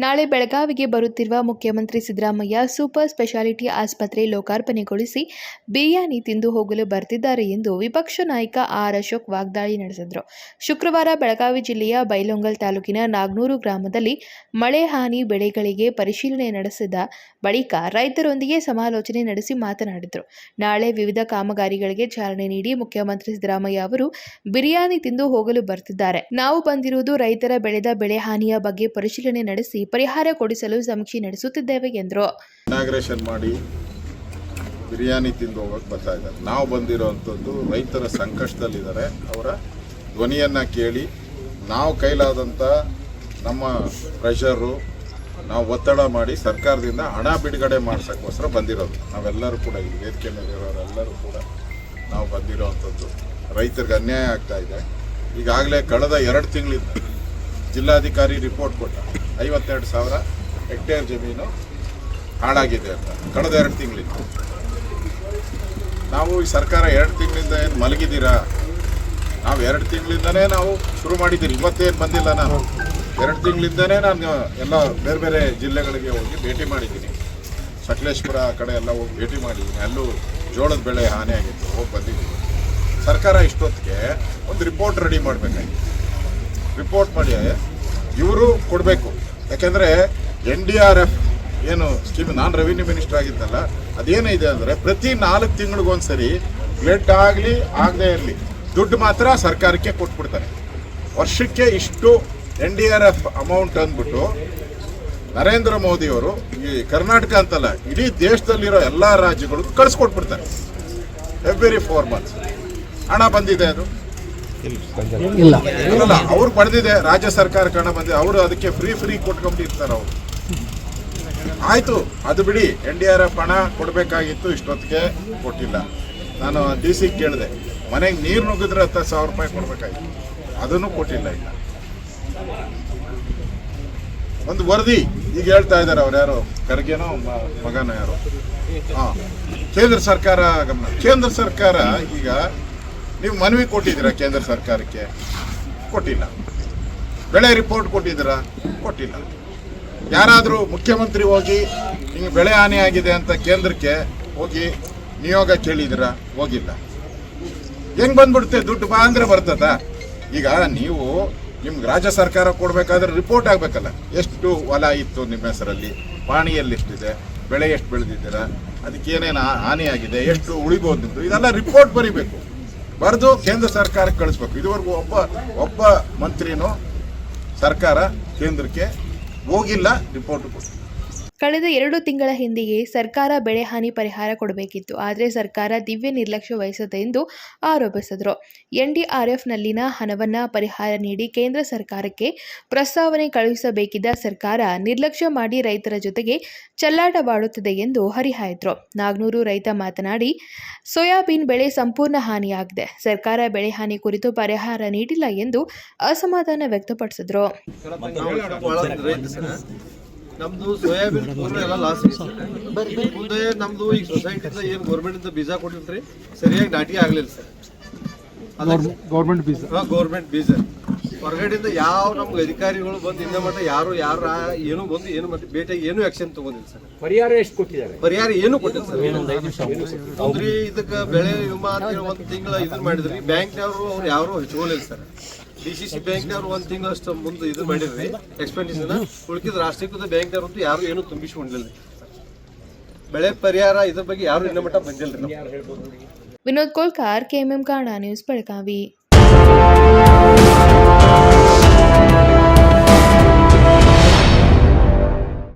ನಾಳೆ ಬೆಳಗಾವಿಗೆ ಬರುತ್ತಿರುವ ಮುಖ್ಯಮಂತ್ರಿ ಸಿದ್ದರಾಮಯ್ಯ ಸೂಪರ್ ಸ್ಪೆಷಾಲಿಟಿ ಆಸ್ಪತ್ರೆ ಲೋಕಾರ್ಪಣೆಗೊಳಿಸಿ ಬಿರಿಯಾನಿ ತಿಂದು ಹೋಗಲು ಬರ್ತಿದ್ದಾರೆ ಎಂದು ವಿಪಕ್ಷ ನಾಯಕ ಆರ್ ಅಶೋಕ್ ವಾಗ್ದಾಳಿ ನಡೆಸಿದರು. ಶುಕ್ರವಾರ ಬೆಳಗಾವಿ ಜಿಲ್ಲೆಯ ಬೈಲಹೊಂಗಲ ತಾಲೂಕಿನ ನಾಗನೂರು ಗ್ರಾಮದಲ್ಲಿ ಮಳೆ ಹಾನಿ ಬೆಳೆಗಳಿಗೆ ಪರಿಶೀಲನೆ ನಡೆಸಿದ ಬಳಿಕ ರೈತರೊಂದಿಗೆ ಸಮಾಲೋಚನೆ ನಡೆಸಿ ಮಾತನಾಡಿದರು. ನಾಳೆ ವಿವಿಧ ಕಾಮಗಾರಿಗಳಿಗೆ ಚಾಲನೆ ನೀಡಿ ಮುಖ್ಯಮಂತ್ರಿ ಸಿದ್ದರಾಮಯ್ಯ ಅವರು ಬಿರಿಯಾನಿ ತಿಂದು ಹೋಗಲು ಬರ್ತಿದ್ದಾರೆ. ನಾವು ಬಂದಿರುವುದು ರೈತರ ಬೆಳೆದ ಬೆಳೆ ಹಾನಿಯ ಬಗ್ಗೆ ಪರಿಶೀಲನೆ ನಡೆಸಿ ಪರಿಹಾರ ಕೊಡಿಸಲು ಸಮೀಕ್ಷೆ ನಡೆಸುತ್ತಿದ್ದೇವೆ ಎಂದರು. ಇನಾಗ್ರೇಷನ್ ಮಾಡಿ ಬಿರಿಯಾನಿ ತಿಂದು ಹೋಗಕ್ಕೆ ಬರ್ತಾ ಇದ್ದಾರೆ. ನಾವು ಬಂದಿರೋವಂಥದ್ದು ರೈತರ ಸಂಕಷ್ಟದಲ್ಲಿದ್ದಾರೆ. ಅವರ ಧ್ವನಿಯನ್ನು ಕೇಳಿ ನಾವು ಕೈಲಾದಂಥ ನಮ್ಮ ಪ್ರೆಷರು ನಾವು ಒತ್ತಡ ಮಾಡಿ ಸರ್ಕಾರದಿಂದ ಹಣ ಬಿಡುಗಡೆ ಮಾಡ್ಸೋಕ್ಕೋಸ್ಕರ ಬಂದಿರೋದು. ನಾವೆಲ್ಲರೂ ಕೂಡ ಈ ವೇದಿಕೆ ಮೇಲಿರೋರೆಲ್ಲರೂ ಕೂಡ ನಾವು ಬಂದಿರೋವಂಥದ್ದು. ರೈತರಿಗೆ ಅನ್ಯಾಯ ಆಗ್ತಾ ಇದೆ. ಈಗಾಗಲೇ ಕಳೆದ 2 ತಿಂಗಳಿಂದ ಜಿಲ್ಲಾಧಿಕಾರಿ ರಿಪೋರ್ಟ್ ಕೊಟ್ಟ 52,000 ಹೆಕ್ಟೇರ್ ಜಮೀನು ಹಾಳಾಗಿದೆ ಅಂತ. ಕಳೆದ 2 ತಿಂಗಳಿಂದ ನಾವು ಈ ಸರ್ಕಾರ 2 ತಿಂಗಳಿಂದ ಏನು ಮಲಗಿದ್ದೀರಾ? ನಾವು 2 ತಿಂಗಳಿಂದನೇ ನಾವು ಶುರು ಮಾಡಿದ್ದೀರಿ. ಇವತ್ತೇನು ಬಂದಿಲ್ಲ. ನಾನು 2 ತಿಂಗಳಿಂದನೇ ನಾನು ಎಲ್ಲ ಬೇರೆ ಬೇರೆ ಜಿಲ್ಲೆಗಳಿಗೆ ಹೋಗಿ ಭೇಟಿ ಮಾಡಿದ್ದೀನಿ. ಸಕಲೇಶ್ಪುರ ಆ ಕಡೆ ಎಲ್ಲ ಹೋಗಿ ಭೇಟಿ ಮಾಡಿದ್ದೀನಿ. ಅಲ್ಲೂ ಜೋಳದ ಬೆಳೆ ಹಾನಿ ಆಗಿತ್ತು, ಹೋಗಿ ಬಂದಿದ್ದೀನಿ. ಸರ್ಕಾರ ಇಷ್ಟೊತ್ತಿಗೆ ಒಂದು ರಿಪೋರ್ಟ್ ರೆಡಿ ಮಾಡಬೇಕಾಗಿತ್ತು. ರಿಪೋರ್ಟ್ ಮಾಡಿ ಇವರು ಕೊಡಬೇಕು. ಯಾಕೆಂದರೆ NDRF ಏನು ಸ್ಕೀಮ್, ನಾನು ರೆವಿನ್ಯೂ ಮಿನಿಸ್ಟರ್ ಆಗಿದ್ದಲ್ಲ, ಅದೇನಿದೆ ಅಂದರೆ ಪ್ರತಿ 4 ತಿಂಗಳಿಗೊಂದ್ಸರಿ ಬ್ಲಡ್ ಆಗಲಿ ಆಗದೇ ಇರಲಿ ದುಡ್ಡು ಮಾತ್ರ ಸರ್ಕಾರಕ್ಕೆ ಕೊಟ್ಬಿಡ್ತಾರೆ. ವರ್ಷಕ್ಕೆ ಇಷ್ಟು NDRF ಅಮೌಂಟ್ ಅಂದ್ಬಿಟ್ಟು ನರೇಂದ್ರ ಮೋದಿಯವರು ಈ ಕರ್ನಾಟಕ ಅಂತಲ್ಲ ಇಡೀ ದೇಶದಲ್ಲಿರೋ ಎಲ್ಲ ರಾಜ್ಯಗಳಿಗೂ ಕಳಿಸ್ಕೊಟ್ಬಿಡ್ತಾರೆ. ಎವ್ರಿ 4 months ಹಣ ಬಂದಿದೆ. ಅದು ಇಲ್ಲ, ಅವ್ರು ಪಡೆದಿದೆ. ರಾಜ್ಯ ಸರ್ಕಾರಕ್ಕೆ ಹಣ ಬಂದಿದೆ. ಅವರು ಅದಕ್ಕೆ ಫ್ರೀ ಕೊಟ್ಕೊಂಡಿರ್ತಾರೆ. ಅವರು ಆಯಿತು, ಅದು ಬಿಡಿ. NDRF ಹಣ ಕೊಡಬೇಕಾಗಿತ್ತು, ಇಷ್ಟೊತ್ತಿಗೆ ಕೊಟ್ಟಿಲ್ಲ. ನಾನು DC ಕೇಳಿದೆ, ಮನೆಗೆ ನೀರು ನುಗ್ಗಿದ್ರೆ 10,000 ರೂಪಾಯಿ ಕೊಡಬೇಕಾಗಿತ್ತು, ಅದನ್ನು ಕೊಟ್ಟಿಲ್ಲ. ಇಲ್ಲ, ಒಂದು ವರದಿ ಈಗ ಹೇಳ್ತಾ ಇದ್ದಾರೆ. ಅವ್ರು ಯಾರೋ ಖರ್ಗೆನೋ ಮಗನೋ ಯಾರೋ, ಕೇಂದ್ರ ಸರ್ಕಾರ ಗಮನ. ಕೇಂದ್ರ ಸರ್ಕಾರ ಈಗ ನೀವು ಮನವಿ ಕೊಟ್ಟಿದ್ದೀರಾ ಕೇಂದ್ರ ಸರ್ಕಾರಕ್ಕೆ? ಕೊಟ್ಟಿಲ್ಲ. ಬೆಳೆ ರಿಪೋರ್ಟ್ ಕೊಟ್ಟಿದ್ದೀರಾ? ಕೊಟ್ಟಿಲ್ಲ. ಯಾರಾದರೂ ಮುಖ್ಯಮಂತ್ರಿ ಹೋಗಿ ಹಿಂಗೆ ಬೆಳೆ ಹಾನಿ ಆಗಿದೆ ಅಂತ ಕೇಂದ್ರಕ್ಕೆ ಹೋಗಿ ನಿಯೋಗ ಕೇಳಿದ್ದೀರಾ? ಹೋಗಿಲ್ಲ. ಹೆಂಗೆ ಬಂದ್ಬಿಡುತ್ತೆ? ದುಡ್ಡು ಬಾ ಅಂದರೆ ಬರ್ತದ? ಈಗ ನೀವು ನಿಮ್ಗೆ ರಾಜ್ಯ ಸರ್ಕಾರ ಕೊಡಬೇಕಾದ್ರೆ ರಿಪೋರ್ಟ್ ಆಗಬೇಕಲ್ಲ. ಎಷ್ಟು ಹೊಲ ಇತ್ತು ನಿಮ್ಮ ಹೆಸರಲ್ಲಿ, ಪಾಣಿಯಲ್ಲಿ ಎಷ್ಟಿದೆ, ಬೆಳೆ ಎಷ್ಟು ಬೆಳೆದಿದ್ದೀರಾ, ಅದಕ್ಕೆ ಏನೇನು ಹಾನಿ ಆಗಿದೆ, ಎಷ್ಟು ಉಳಿಬೋದು ನಿಮ್ಮದು, ಇದೆಲ್ಲ ರಿಪೋರ್ಟ್ ಬರೀಬೇಕು. ಬರೆದು ಕೇಂದ್ರ ಸರ್ಕಾರಕ್ಕೆ ಕಳಿಸ್ಬೇಕು. ಇದುವರೆಗೂ ಒಬ್ಬ ಮಂತ್ರಿನೂ ಸರ್ಕಾರ ಕೇಂದ್ರಕ್ಕೆ ಹೋಗಿಲ್ಲ, ರಿಪೋರ್ಟ್ ಕೊಟ್ಟು. ಕಳೆದ 2 ತಿಂಗಳ ಹಿಂದೆಯೇ ಸರ್ಕಾರ ಬೆಳೆ ಹಾನಿ ಪರಿಹಾರ ಕೊಡಬೇಕಿತ್ತು. ಆದರೆ ಸರ್ಕಾರ ದಿವ್ಯ ನಿರ್ಲಕ್ಷ್ಯ ವಹಿಸಿದೆ ಎಂದು ಆರೋಪಿಸಿದರು. NDRFನಲ್ಲಿನ ಹಣವನ್ನು ಪರಿಹಾರ ನೀಡಿ ಕೇಂದ್ರ ಸರ್ಕಾರಕ್ಕೆ ಪ್ರಸ್ತಾವನೆ ಕಳುಹಿಸಬೇಕಿದ್ದ ಸರ್ಕಾರ ನಿರ್ಲಕ್ಷ್ಯ ಮಾಡಿ ರೈತರ ಜೊತೆಗೆ ಚೆಲ್ಲಾಟವಾಡುತ್ತಿದೆ ಎಂದು ಹರಿಹಾಯ್ದರು. ನಾಗನೂರು ರೈತ ಮಾತನಾಡಿ, ಸೋಯಾಬೀನ್ ಬೆಳೆ ಸಂಪೂರ್ಣ ಹಾನಿಯಾಗಿದೆ. ಸರ್ಕಾರ ಬೆಳೆ ಹಾನಿ ಕುರಿತು ಪರಿಹಾರ ನೀಡಿಲ್ಲ ಎಂದು ಅಸಮಾಧಾನ ವ್ಯಕ್ತಪಡಿಸಿದರು. ನಮ್ದು ಸೋಯಾಬೀನ್ ಪೂರ್ಣ ಎಲ್ಲ ಲಾಸ್ ಮುಂದೆ. ನಮ್ದು ಈಗ ಸೊಸೈಟಿಂದ ಏನು ಗೌರ್ಮೆಂಟ್ ಬೀಜ ಕೊಟ್ಟಿಲ್ರಿ, ಸರಿಯಾಗಿ ನಾಟಿ ಆಗ್ಲಿಲ್ಲ ಸರ್. ಗೌರ್ಮೆಂಟ್ ಬೀಜ ಹೊರಗಡೆಯಿಂದ ಯಾವ ನಮ್ಗೆ ಅಧಿಕಾರಿಗಳು ಬಂದು ಇಂದ ಮಟ್ಟ ಯಾರು ಏನು ಬಂದು ಏನು ಮತ್ತೆ ಭೇಟಿಯಾಗಿ ಏನು ಆಕ್ಷನ್ ತಗೊಂಡಿಲ್ಲ ಸರ್. ಪರಿಹಾರ ಎಷ್ಟು ಕೊಟ್ಟಿದ್ದಾರೆ? ಪರಿಹಾರ ಏನು ಕೊಟ್ಟಿಲ್ಲ ಸರ್. ಅಂದ್ರೆ ಇದಕ್ಕೆ ಬೆಳೆ ವಿಮಾ ಅಂತ 1 ತಿಂಗಳ ಇದನ್ನ ಮಾಡಿದ್ರಿ. ಬ್ಯಾಂಕ್ನವರು ಅವ್ರು ಯಾರು ಹಚ್ಕೊಳ್ಳಿಲ್ಲ ಸರ್. DCC ಬ್ಯಾಂಕ್ನವ್ರು 1 ತಿಂಗಳಷ್ಟು ಮುಂದೆ ಇದು ಮಾಡಿದ್ರಿ ಎಕ್ಸ್ಪೆಂಡಿಚರ್. ಉಳಿದ ರಾಷ್ಟ್ರೀಕೃತ ಬ್ಯಾಂಕ್ನವ್ರಂತೂ ಯಾರು ಏನು ತುಂಬಿಸಿಕೊಂಡಿಲ್ಲ. ಬೆಳೆ ಪರಿಹಾರ ಇದ್ರ ಬಗ್ಗೆ ಯಾರು ಇನ್ನ ಮಟ್ಟ ಬಂದಿಲ್ಲ. Vinod Kolkar, KMM Kannada news, Belagavi.